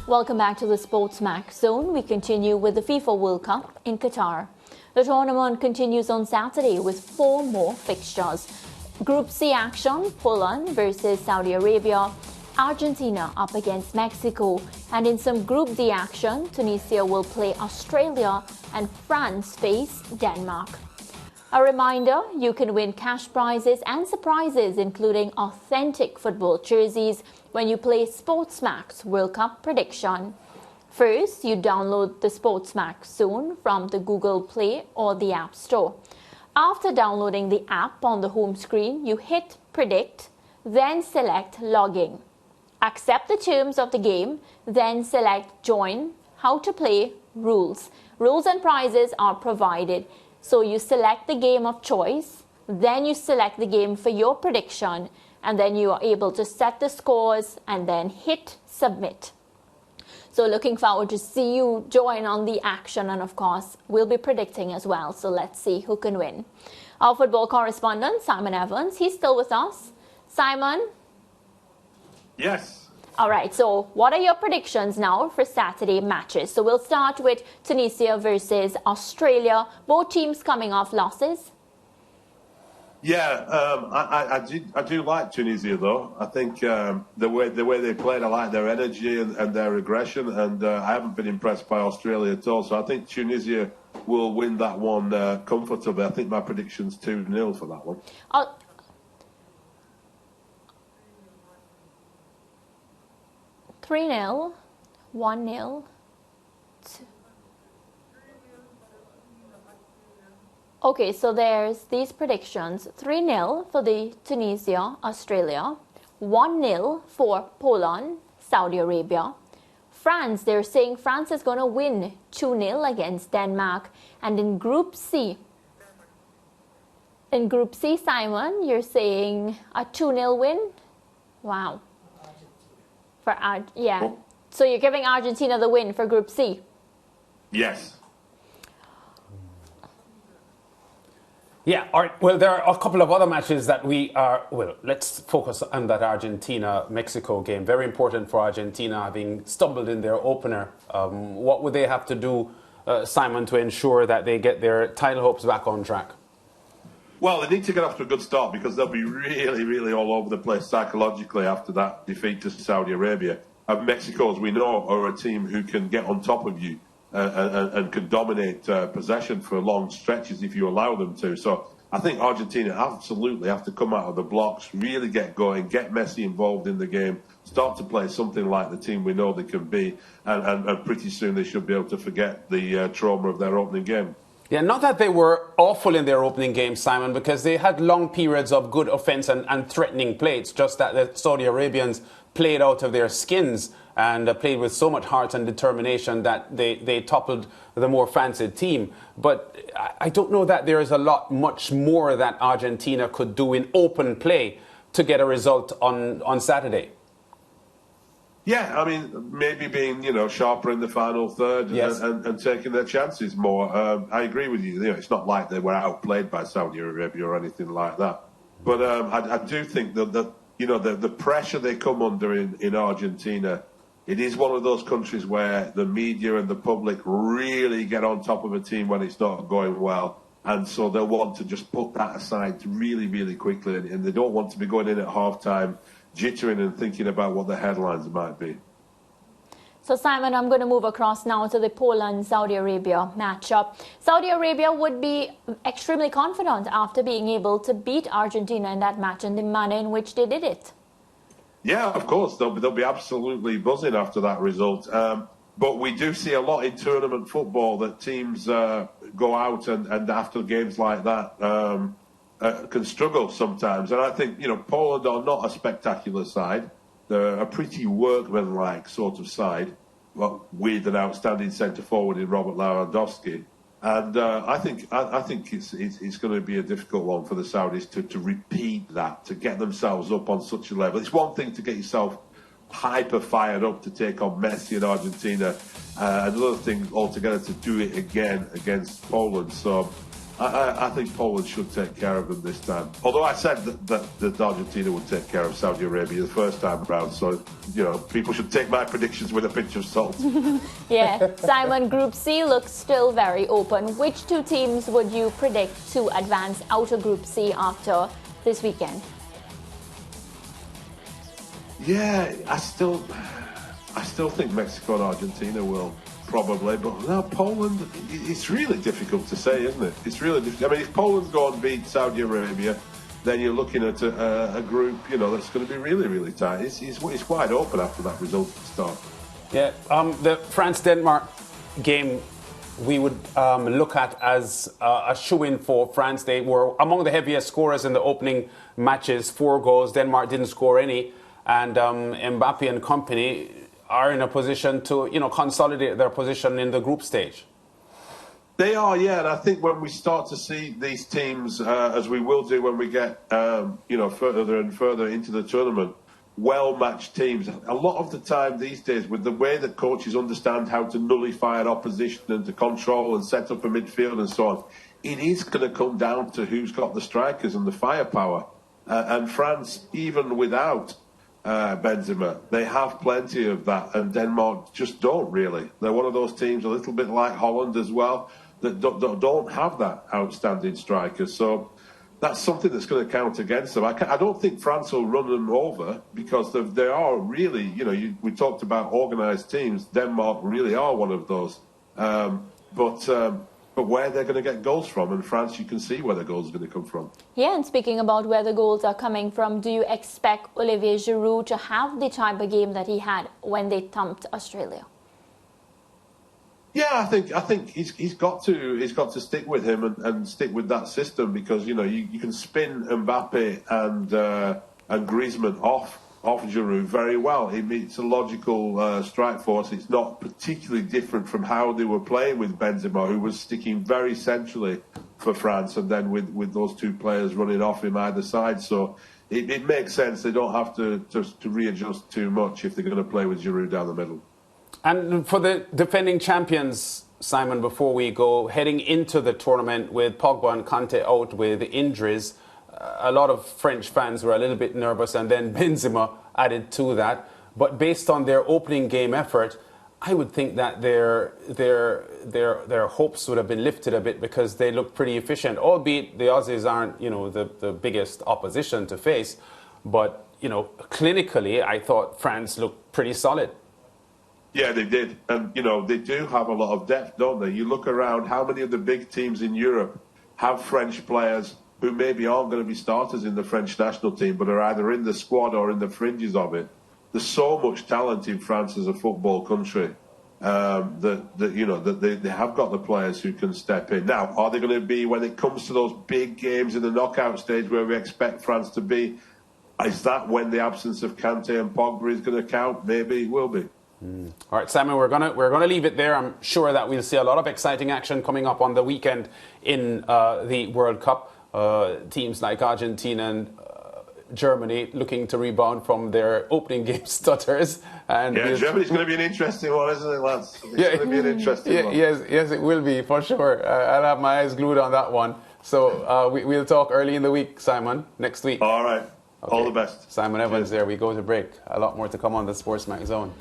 Welcome back to the Sportsmax zone. We continue with the FIFA World Cup in Qatar. The tournament continues on Saturday with 4 more fixtures. Group C action, Poland versus Saudi Arabia, Argentina up against Mexico, and in some Group D action, Tunisia will play Australia and France face Denmark. A reminder, you can win cash prizes and surprises, including authentic football jerseys, when you play Sportsmax World Cup Prediction. First, you download the Sportsmax Zone from the Google Play or the App Store. After downloading the app on the home screen, you hit Predict, then select Login. Accept the terms of the game, then select Join, How to Play, Rules. Rules and prizes are provided. So you select the game of choice, then you select the game for your prediction, and then you are able to set the scores and then hit Submit. So looking forward to see you join on the action, and of course, we'll be predicting as well. So let's see who can win. Our football correspondent, Simon Evans, he's still with us. Simon? Yes. All right, so what are your predictions now for Saturday matches? So we'll start with Tunisia versus Australia. Both teams coming off losses. Yeah, I do like Tunisia though. I think the way they played, I like their energy and their aggression, and I haven't been impressed by Australia at all. So I think Tunisia will win that one comfortably. I think my prediction's 2-0 for that one. 3-0, 1-0. Okay, so there's these predictions. 3-0 for the Tunisia, Australia. 1-0 for Poland, Saudi Arabia. France, they're saying France is going to win 2-0 against Denmark. And in Group C, Simon, you're saying a 2-0 win? Wow. Yeah. So you're giving Argentina the win for Group C? Yes. Yeah, all right. Well, there are a couple of other matches that we are... Well, let's focus on that Argentina-Mexico game. Very important for Argentina, having stumbled in their opener. What would they have to do, Simon, to ensure that they get their title hopes back on track? Well, they need to get off to a good start because they'll be really, really all over the place psychologically after that defeat to Saudi Arabia. And Mexico, as we know, are a team who can get on top of you and can dominate possession for long stretches if you allow them to. So I think Argentina absolutely have to come out of the blocks, really get going, get Messi involved in the game, start to play something like the team we know they can be, and pretty soon they should be able to forget the trauma of their opening game. Yeah, not that they were awful in their opening game, Simon, because they had long periods of good offence and threatening play. It's just that the Saudi Arabians played out of their skins and played with so much heart and determination that they toppled the more fancied team. But I don't know that there is much more that Argentina could do in open play to get a result on Saturday. Yeah, I mean, maybe being, sharper in the final third, yes, and taking their chances more. I agree with you. It's not like they were outplayed by Saudi Arabia or anything like that. But I do think that the pressure they come under in Argentina, it is one of those countries where the media and the public really get on top of a team when it's not going well. And so they'll want to just put that aside really, really quickly. And they don't want to be going in at half-time jittering and thinking about what the headlines might be. So, Simon, I'm going to move across now to the Poland-Saudi Arabia matchup. Saudi Arabia would be extremely confident after being able to beat Argentina in that match and the manner in which they did it. Yeah, of course. They'll be absolutely buzzing after that result. But we do see a lot in tournament football that teams go out and after games like that can struggle sometimes. And I think, Poland are not a spectacular side. They're a pretty workmanlike sort of side, well, with an outstanding centre-forward in Robert Lewandowski. And I think it's going to be a difficult one for the Saudis to repeat that, to get themselves up on such a level. It's one thing to get yourself hyper fired up to take on Messi in Argentina, another thing altogether to do it again against Poland. So I think Poland should take care of them this time. Although I said that Argentina would take care of Saudi Arabia the first time around, so people should take my predictions with a pinch of salt. Yeah, Simon, Group C looks still very open. Which two teams would you predict to advance out of Group C after this weekend? Yeah, I still think Mexico and Argentina will. Probably, but now Poland, it's really difficult to say, isn't it? It's really difficult. I mean, if Poland go and beat Saudi Arabia, then you're looking at a group, that's going to be really, really tight. It's wide open after that result start. Yeah, the France-Denmark game we would look at as a shoe-in for France. They were among the heaviest scorers in the opening matches, 4 goals. Denmark didn't score any, and Mbappe and company are in a position to, consolidate their position in the group stage. They are, yeah, and I think when we start to see these teams, as we will do when we get, further and further into the tournament, well-matched teams. A lot of the time these days, with the way that coaches understand how to nullify an opposition and to control and set up a midfield and so on, it is going to come down to who's got the strikers and the firepower. And France, even without Benzema, they have plenty of that, and Denmark just don't really. They're one of those teams, a little bit like Holland as well, that don't have that outstanding striker. So that's something that's going to count against them. I don't think France will run them over, because they are really, we talked about organised teams. Denmark really are one of those. But where they're going to get goals from, and France, you can see where the goals are going to come from. Yeah, and speaking about where the goals are coming from, do you expect Olivier Giroud to have the type of game that he had when they thumped Australia? Yeah, I think he's got to stick with him and stick with that system, because you can spin Mbappe and Griezmann off Giroud very well. It's a logical strike force. It's not particularly different from how they were playing with Benzema, who was sticking very centrally for France, and then with those two players running off him either side. So it makes sense. They don't have to readjust too much if they're going to play with Giroud down the middle. And for the defending champions, Simon, before we go, heading into the tournament with Pogba and Kanté out with injuries, a lot of French fans were a little bit nervous, and then Benzema added to that. But based on their opening game effort, I would think that their hopes would have been lifted a bit, because they looked pretty efficient. Albeit the Aussies aren't, the biggest opposition to face, but clinically, I thought France looked pretty solid. Yeah, they did, and they do have a lot of depth, don't they? You look around, how many of the big teams in Europe have French players who maybe aren't going to be starters in the French national team, but are either in the squad or in the fringes of it? There's so much talent in France as a football country that they have got the players who can step in. Now, are they going to be, when it comes to those big games in the knockout stage where we expect France to be, is that when the absence of Kanté and Pogba is going to count? Maybe it will be. All right, Simon, we're gonna leave it there. I'm sure that we'll see a lot of exciting action coming up on the weekend in the World Cup. Teams like Argentina and Germany looking to rebound from their opening game stutters. And Germany's going to be an interesting one, isn't it, lads? It's going to be an interesting one. Yes, it will be, for sure. I'll have my eyes glued on that one. So we'll talk early in the week, Simon, next week. All right. Okay. All the best. Simon Evans there. We go to break. A lot more to come on the Sportsmax Zone.